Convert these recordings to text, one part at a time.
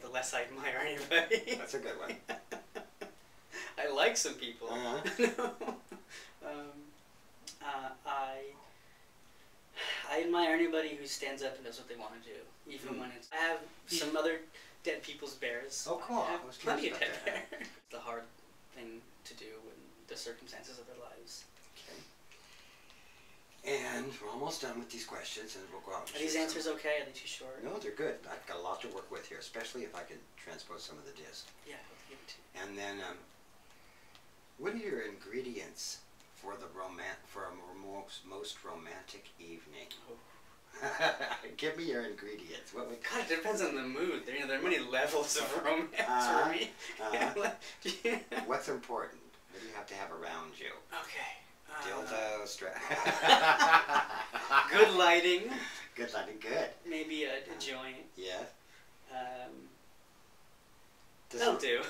the less I admire anybody. That's a good one. I like some people. I admire anybody who stands up and does what they want to do, even when it's. I have some other dead people's bears. Oh, cool. I have plenty of dead bears. It's the hard thing to do in the circumstances of their lives. Okay. And we're almost done with these questions, and we'll go out. Are these answers okay? Are they too short? No, they're good. I've got a lot to work with here, especially if I can transpose some of the disc. Yeah, I'll give it to you. And then, what are your ingredients for the most romantic evening? Oh. Give me your ingredients. What would... God, it depends on the mood. There are many levels of romance for me. What's important? What do you have to have around you? Okay. Dildo, strap. Good lighting. Good lighting, good. Maybe a joint. Yeah. That'll do.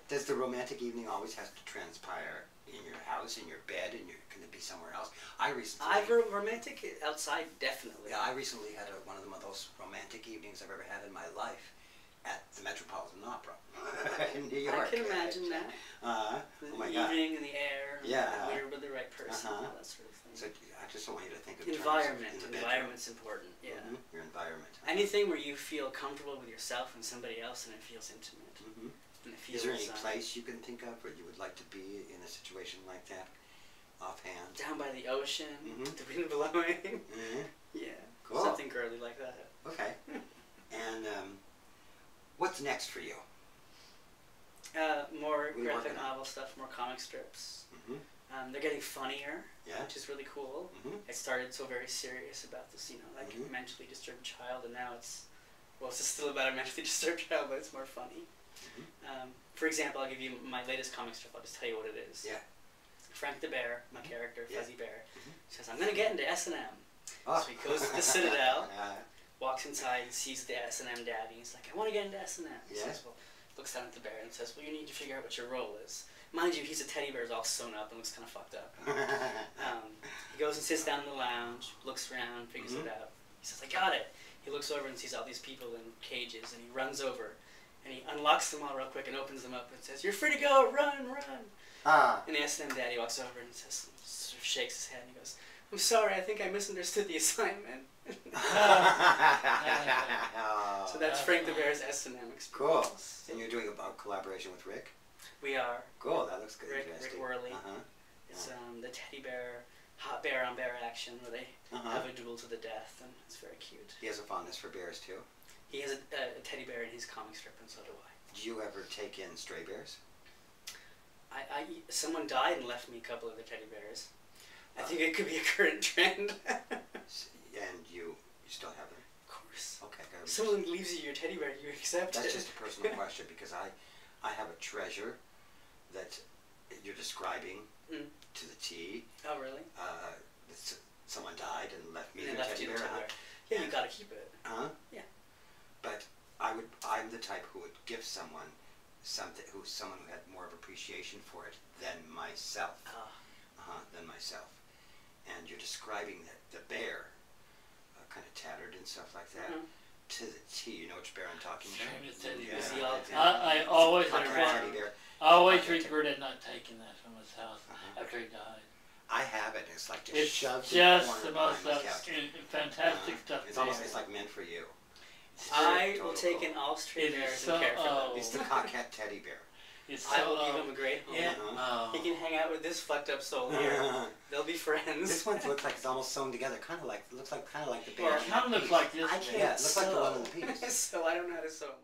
Does the romantic evening always have to transpire in your house, in your bed, can it be somewhere else? Romantic outside, definitely. Yeah, I recently had one of the most romantic evenings I've ever had in my life at the Metropolitan Opera in New York. I can imagine that. Oh my God. The evening in the air. Yeah. When you're with the right person. All that sort of thing. So I just don't want you to think of environment. Environment's important. Yeah. Your environment. Anything where you feel comfortable with yourself and somebody else, and it feels intimate. And it feels, is there any place you can think of where you would like to be in a situation like that, offhand? Down by the ocean, the wind blowing. Yeah. Cool. Something girly like that. Okay. And what's next for you? More graphic novel stuff, more comic strips. They're getting funnier, which is really cool. I started so very serious about this, like a mentally disturbed child, and now it's still about a mentally disturbed child, but it's more funny. For example, I'll give you my latest comic strip. I'll just tell you what it is. Yeah. Frank the Bear, my character, Fuzzy Bear, says, I'm going to get into S&M. So he goes to the Citadel, walks inside and sees the S&M daddy. He's like, I want to get into S&M. He says, well, looks down at the bear and says, well, you need to figure out what your role is. Mind you, he's a teddy bear, all sewn up and looks kind of fucked up. He goes and sits down in the lounge, looks around, figures it out. He says, I got it. He looks over and sees all these people in cages, and he runs over. And he unlocks them all real quick and opens them up and says, you're free to go, run, run. And the S&M daddy walks over and says, sort of shakes his head and he goes, I'm sorry, I think I misunderstood the assignment. So that's Frank the Bear's S&M experience. Cool. And you're doing a collaboration with Rick? We are. Cool, that looks good. Rick Worley. It's the teddy bear, hot bear on bear action where they have a duel to the death, and it's very cute. He has a fondness for bears too? He has a teddy bear in his comic strip, and so do I. Do you ever take in stray bears? Someone died and left me a couple of the teddy bears. I think it could be a current trend. And you still have them? Of course. Okay. If someone leaves you your teddy bear, you accept it. That's just a personal question, because I have a treasure that you're describing to the T. Oh, really? Someone died and left me their teddy bear. Yeah, you gotta keep it. Yeah. But I'm the type who would give someone someone who had more of appreciation for it than myself. Than myself. And you're describing the bear, kind of tattered and stuff like that, to the T. You know which bear I'm talking about? I always regretted not taking that from his house after he died. I have it, and it's like it's shoved just in the most fantastic stuff. It's like meant for you. I will take in all stray bears and care for them. It's the cockette teddy bear. I will give him a great home. He can hang out with this fucked up soul here. They'll be friends. This one looks like it's almost sewn together, looks like the bear. Well, it kind of looks like this. I can't it looks like the one in the piece. So I don't know how to sew.